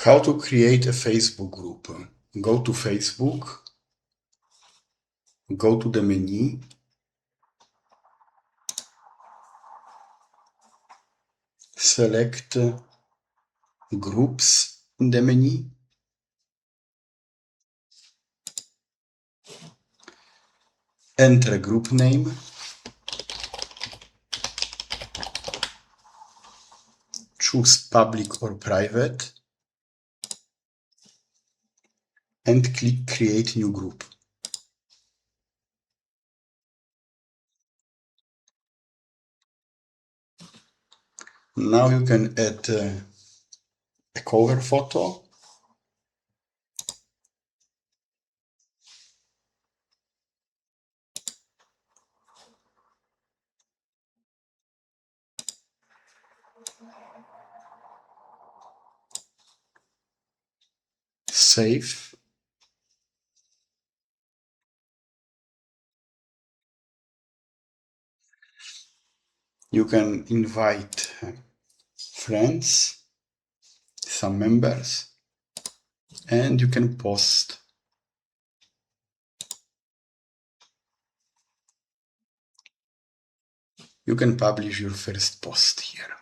How to create a Facebook group. Go to Facebook, go to the menu, select groups in the menu, enter a group name, choose public or private, and click create new group. Now you can add a cover photo, save. You can invite friends, some members, and you can post. You can publish your first post here.